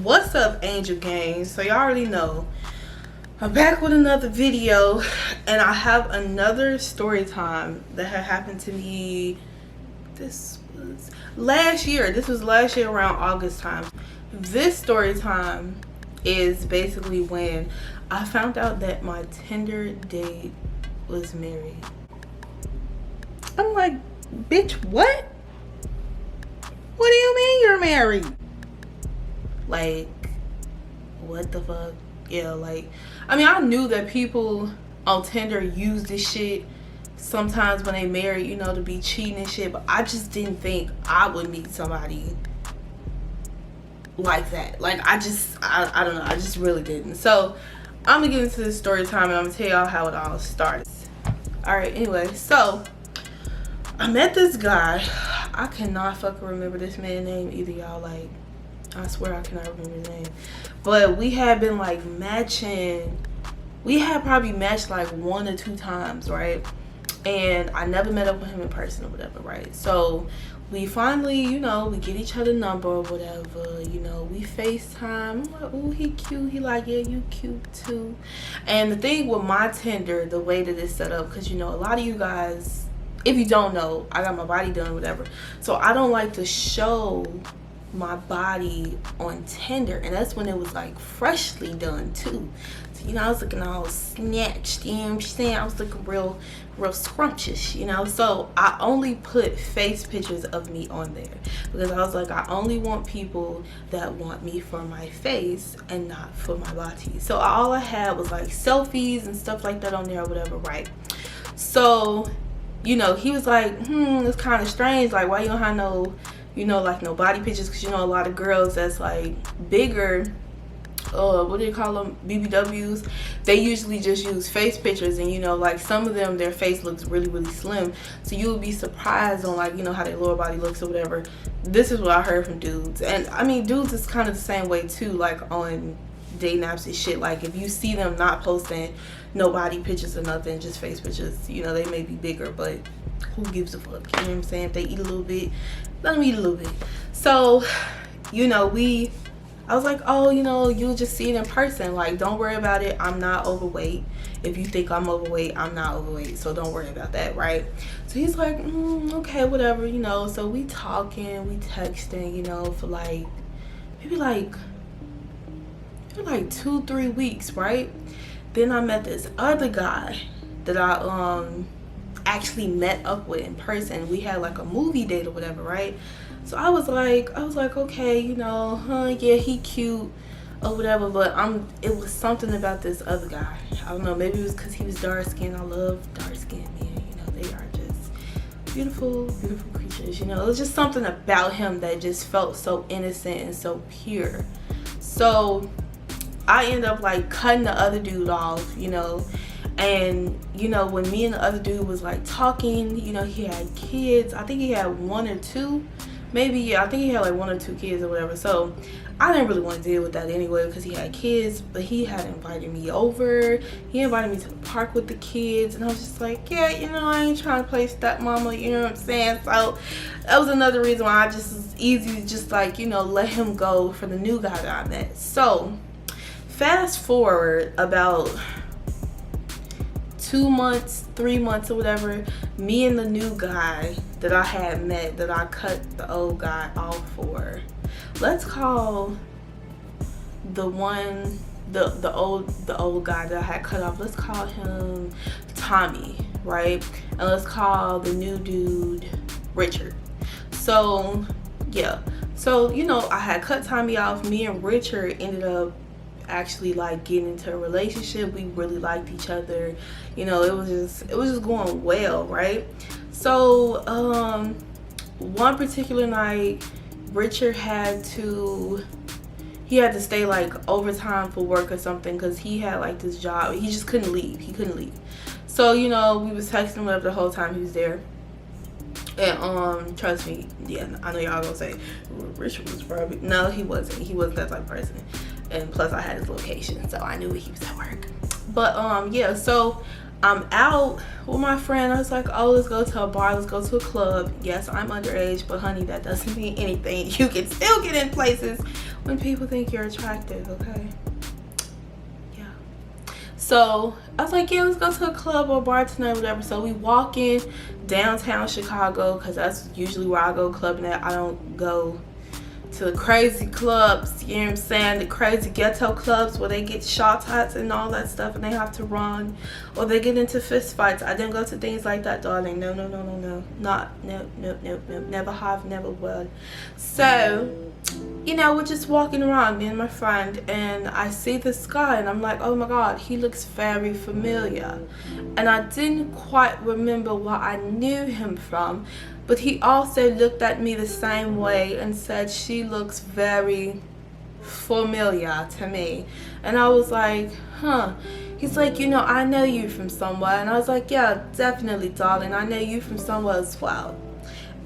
What's up, Angel Gang? So y'all already know I'm back with another video, and I have another story time that had happened to me. This was last year around August time. This story time is basically when I found out that my Tinder date was married. I'm like, bitch, what? What do you mean you're married? Like, what the fuck? Yeah, like, I mean, I knew that people on Tinder use this shit sometimes when they married, you know, to be cheating and shit, but I just didn't think I would meet somebody like that. Like, I don't know, I just really didn't. So I'm gonna get into this story time, and I'm gonna tell y'all how it all started. All right, anyway, so I met this guy. I cannot fucking remember this man's name either, y'all. Like, I swear I cannot remember his name. But we had been like matching. We had probably matched like 1 or 2 times, right? And I never met up with him in person or whatever, right? So we finally, you know, we get each other number or whatever, you know, we FaceTime. I'm like, ooh, he cute. He like, yeah, you cute too. And the thing with my Tinder, the way that it's set up, because, you know, a lot of you guys, if you don't know, I got my body done, whatever. So I don't like to show my body on Tinder, and that's when it was like freshly done too. So, you know, I was looking all snatched, you know what I'm saying? I was looking real scrumptious, you know. So I only put face pictures of me on there because I was like, I only want people that want me for my face and not for my body. So all I had was like selfies and stuff like that on there or whatever, right? So, you know, he was like, it's kind of strange, like, why you don't have no, you know, like no body pictures? Because, you know, a lot of girls that's like bigger, what do you call them, BBWs, they usually just use face pictures. And, you know, like some of them, their face looks really slim, so you would be surprised on, like, you know, how their lower body looks or whatever. This is what I heard from dudes. And I mean, dudes is kind of the same way too, like on dating apps and shit. Like, if you see them not posting no body pictures or nothing, just face pictures, you know, they may be bigger, but who gives a fuck? You know what I'm saying? If they eat a little bit, let them eat a little bit. So, you know, I was like, oh, you know, you'll just see it in person. Like, don't worry about it. I'm not overweight. If you think I'm overweight, I'm not overweight. So don't worry about that, right? So he's like, okay, whatever, you know. So we talking, we texting, you know, for like, maybe like 2-3 weeks, right? Then I met this other guy that I actually met up with in person. We had like a movie date or whatever, right? So I was like, okay, you know, yeah, he cute or whatever, but it was something about this other guy. I don't know, maybe it was because he was dark skinned. I love dark skinned men, you know, they are just beautiful creatures, you know. It was just something about him that just felt so innocent and so pure. So I ended up like cutting the other dude off, you know. And, you know, when me and the other dude was like talking, you know, he had kids. I think he had 1 or 2, maybe. Yeah, I think he had like 1 or 2 kids or whatever. So I didn't really want to deal with that anyway because he had kids. But he had invited me over. He invited me to the park with the kids, and I was just like, yeah, you know, I ain't trying to play stepmama, you know what I'm saying? So that was another reason why I just was easy to just like, you know, let him go for the new guy that I met. So fast forward about 2 months, 3 months or whatever, me and the new guy that I had met, that I cut the old guy off for, let's call the one, the old guy that I had cut off, let's call him Tommy, right? And let's call the new dude Richard. So yeah, so, you know, I had cut Tommy off. Me and Richard ended up actually like getting into a relationship. We really liked each other, you know. It was just going well, right? So one particular night, Richard had to stay like overtime for work or something because he had like this job. He just couldn't leave. So, you know, we was texting whatever the whole time he was there. And trust me, yeah, I know y'all gonna say Richard was probably, no, he wasn't that type of person. And plus I had his location, so I knew he was at work. But yeah, so I'm out with my friend. I was like, oh, let's go to a bar, let's go to a club. Yes, I'm underage, but honey, that doesn't mean anything. You can still get in places when people think you're attractive, okay? Yeah. So I was like, yeah, let's go to a club or bar tonight or whatever. So we walk in downtown Chicago, because that's usually where I go clubbing at. I don't go to the crazy clubs, you know what I'm saying, the crazy ghetto clubs where they get shots and all that stuff and they have to run, or they get into fist fights. I didn't go to things like that, darling. No, never have, never will. So, you know, we're just walking around, me and my friend, and I see this guy and I'm like, oh my god, he looks very familiar. And I didn't quite remember what I knew him from, but he also looked at me the same way and said, she looks very familiar to me. And I was like, huh. He's like, you know, I know you from somewhere. And I was like, yeah, definitely, darling, I know you from somewhere as well.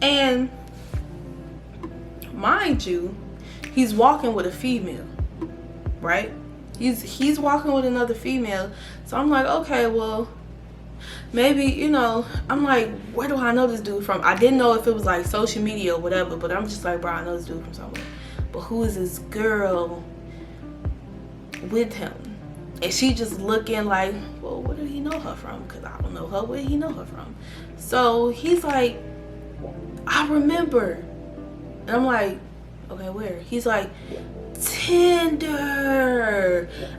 And mind you, he's walking with a female, right? He's walking with another female. So I'm like, okay, well, maybe, you know, I'm like, where do I know this dude from? I didn't know if it was like social media or whatever, but I'm just like, bro, I know this dude from somewhere. But who is this girl with him? And she just looking like, well, where did he know her from? Because I don't know her. Where did he know her from? So he's like, I remember. And I'm like, okay, where? He's like, Tinder.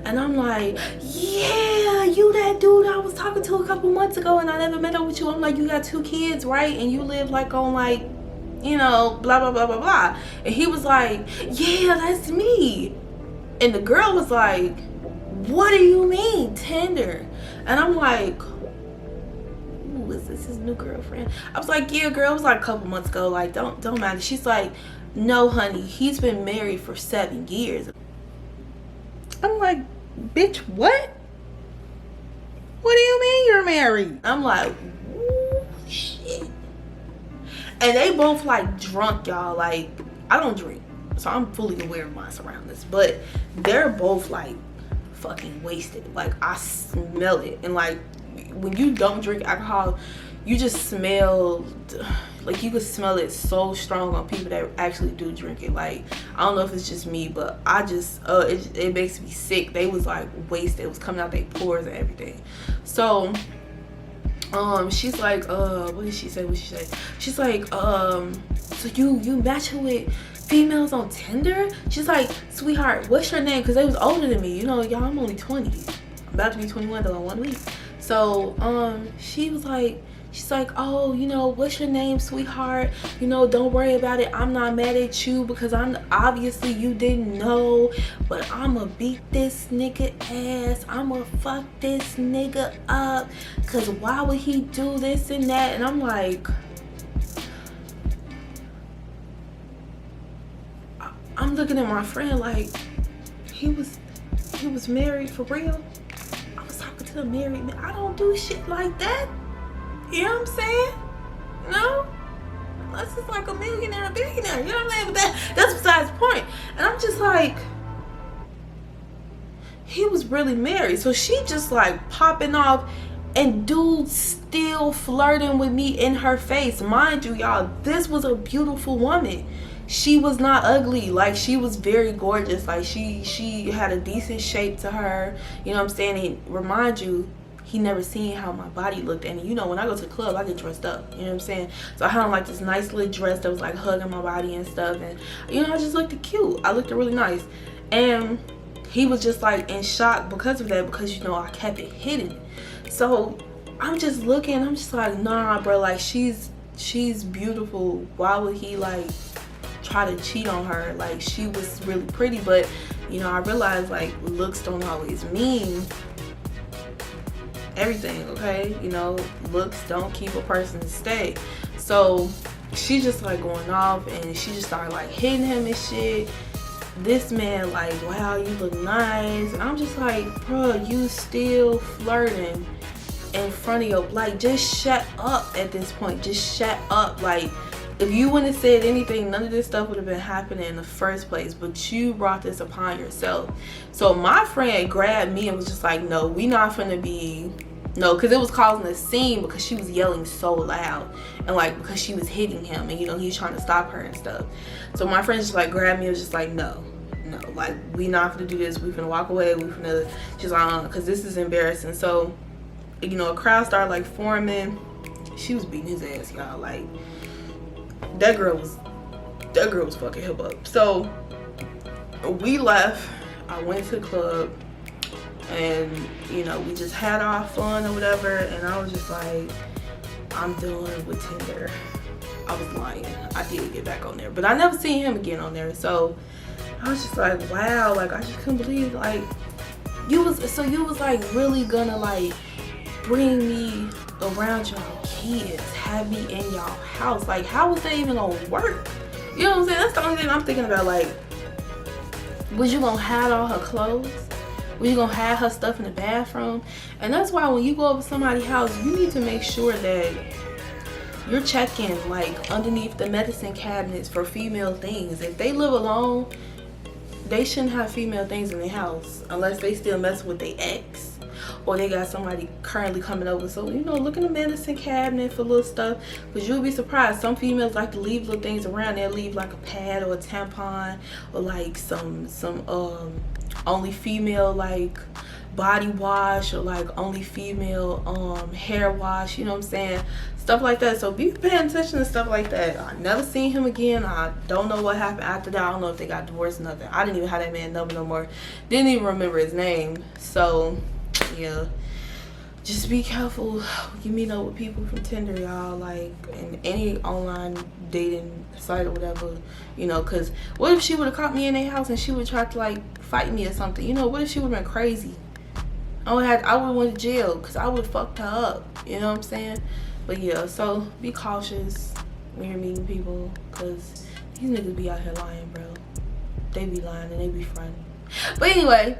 And I'm like, yeah, you that dude I was talking to a couple months ago and I never met up with you. I'm like, you got 2 kids, right? And you live like on like, you know, blah blah blah blah blah. And he was like, yeah, that's me. And the girl was like, what do you mean Tinder? And I'm like, ooh, is this his new girlfriend? I was like, yeah, girl, it was like a couple months ago, like don't matter. She's like, no, honey, he's been married for 7 years. I'm like, bitch, what? What do you mean you're married? I'm like, ooh, shit. And they both like drunk, y'all. Like, I don't drink, so I'm fully aware of my surroundings. But they're both like fucking wasted. Like, I smell it. And like, when you don't drink alcohol, you just smell, like, you can smell it so strong on people that actually do drink it. Like, I don't know if it's just me, but I just it makes me sick. They was like wasted. It was coming out their pores and everything. So she's like, what did she say? She's like, so you matching with females on Tinder? She's like, sweetheart, what's your name? Because they was older than me, you know, y'all. I'm only 20. I'm about to be 21 though in 1 week. So she was like, she's like, oh, you know, what's your name, sweetheart? You know, don't worry about it. I'm not mad at you because I'm obviously you didn't know, but I'ma beat this nigga ass. I'ma fuck this nigga up. Cause why would he do this and that? And I'm like, I'm looking at my friend like, he was married for real. I was talking to a married man. I don't do shit like that. You know what I'm saying? No? Unless it's like a millionaire or billionaire. You know what I'm saying? But that's besides the point. And I'm just like, he was really married. So she just like popping off and dude still flirting with me in her face. Mind you, y'all, this was a beautiful woman. She was not ugly. Like, she was very gorgeous. Like, she had a decent shape to her. You know what I'm saying? And remind you, he never seen how my body looked. And you know, when I go to the club, I get dressed up. You know what I'm saying? So I had on like this nice little dress that was like hugging my body and stuff. And you know, I just looked cute. I looked really nice. And he was just like in shock because of that, because you know, I kept it hidden. So I'm just looking, I'm just like, nah, bro, like she's beautiful. Why would he like try to cheat on her? Like, she was really pretty. But you know, I realized like looks don't always mean everything, okay? You know, looks don't keep a person to stay. So she just like going off and she just started like hitting him and shit. This man like, wow, you look nice. And I'm just like, bro, you still flirting in front of your, like, just shut up at this point. Just shut up. Like, if you wouldn't have said anything, none of this stuff would have been happening in the first place. But you brought this upon yourself. So my friend grabbed me and was just like, no, we not finna be, no, because it was causing a scene because she was yelling so loud. And like, because she was hitting him and you know, he's trying to stop her and stuff. So my friend just like grabbed me and was just like, no, no, like, we not gonna do this. We finna walk away. We finna, she's like, because this is embarrassing. So, you know, a crowd started like forming. She was beating his ass, y'all. Like, that girl was fucking him up. So we left. I went to the club, and you know, we just had our fun or whatever. And I was just like, I'm done with Tinder. I was lying. I did get back on there, but I never seen him again on there. So I was just like, wow, like, I just couldn't believe, like, you was like really gonna like bring me around y'all kids, have me in y'all house. Like, how was that even gonna work? You know what I'm saying? That's the only thing I'm thinking about. Like, was you gonna hide all her clothes? Was you gonna hide her stuff in the bathroom? And that's why when you go over somebody's house, you need to make sure that you're checking like underneath the medicine cabinets for female things. If they live alone, they shouldn't have female things in their house unless they still mess with their ex or they got somebody currently coming over. So, you know, look in the medicine cabinet for little stuff, because you'll be surprised. Some females like to leave little things around. They'll leave like a pad or a tampon or like some only female like body wash or like only female hair wash, you know what I'm saying, stuff like that. So be paying attention to stuff like that. I never seen him again. I don't know what happened after that. I don't know if they got divorced or nothing. I didn't even have that man number no more. Didn't even remember his name. So yeah, just be careful. You meet up with people from Tinder, y'all, like, in any online dating site or whatever, you know, because what if she would have caught me in their house and she would try to like fight me or something, you know? What if she would have been crazy? I would have went to jail because I would have fucked her up, you know what I'm saying? But yeah, so be cautious when you're meeting people, because these niggas be out here lying, bro. They be lying and they be fronting. But anyway,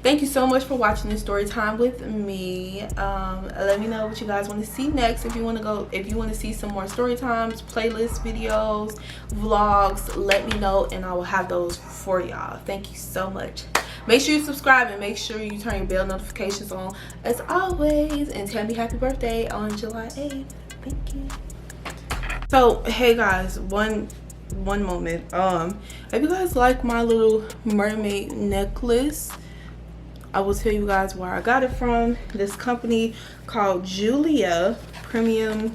thank you so much for watching this story time with me. Let me know what you guys want to see next. If you want to see some more story times, playlist videos, vlogs, let me know and I will have those for y'all. Thank you so much. Make sure you subscribe and make sure you turn your bell notifications on as always, and tell me happy birthday on July 8th. Thank you. So hey guys, one moment. If you guys like my little mermaid necklace, I will tell you guys where I got it from. This company called Jeulia Premium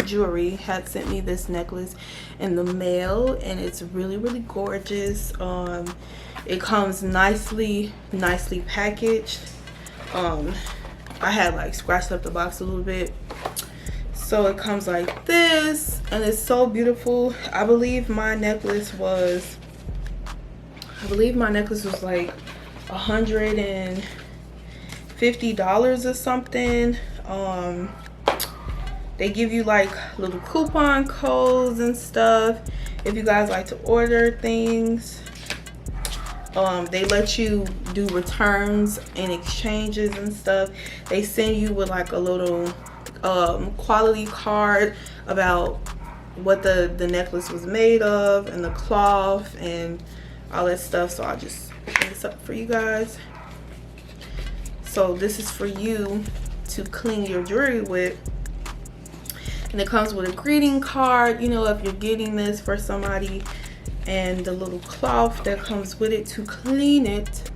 Jewelry had sent me this necklace in the mail, and it's really gorgeous. It comes nicely packaged. I had like scratched up the box a little bit, so it comes like this, and it's so beautiful. I believe my necklace was like $150 or something. They give you like little coupon codes and stuff if you guys like to order things. They let you do returns and exchanges and stuff. They send you with like a little quality card about what the necklace was made of and the cloth and all that stuff. So I'll just put this up for you guys. So this is for you to clean your jewelry with, and it comes with a greeting card, you know, if you're getting this for somebody, and the little cloth that comes with it to clean it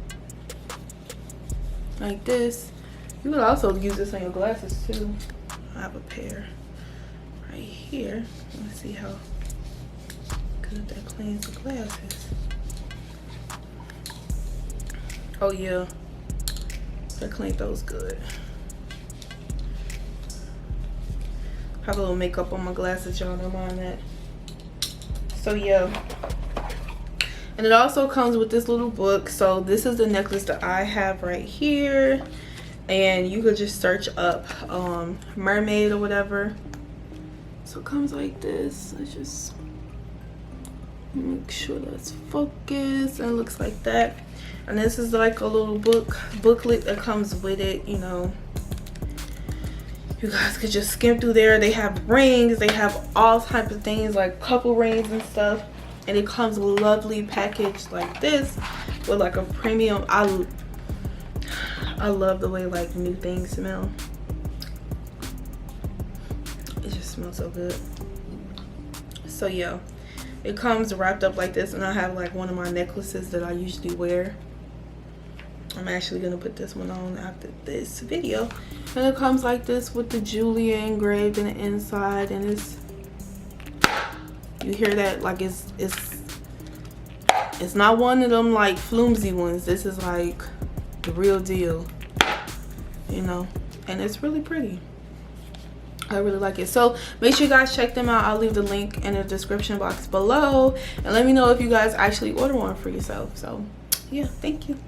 like this. You could also use this on your glasses too. I have a pair right here. Let's see how good that cleans the glasses. Oh yeah, I cleaned those good. Have a little makeup on my glasses, y'all, don't mind that. So yeah, and it also comes with this little book. So this is the necklace that I have right here, and you could just search up mermaid or whatever. So it comes like this. Let's just make sure that's focused, and it looks like that. And this is like a little booklet that comes with it, you know. You guys could just skim through there. They have rings, they have all types of things like couple rings and stuff, and it comes lovely packaged like this with like a premium. I love the way like new things smell. It just smells so good. So yeah, It comes wrapped up like this, and I have like one of my necklaces that I usually wear. I'm actually gonna put this one on after this video. And it comes like this with the jeulia engraved in the inside, and it's, you hear that, like it's not one of them like flimsy ones. This is like the real deal, you know, and it's really pretty. I really like it. So make sure you guys check them out. I'll leave the link in the description box below, and let me know if you guys actually order one for yourself. So yeah, thank you.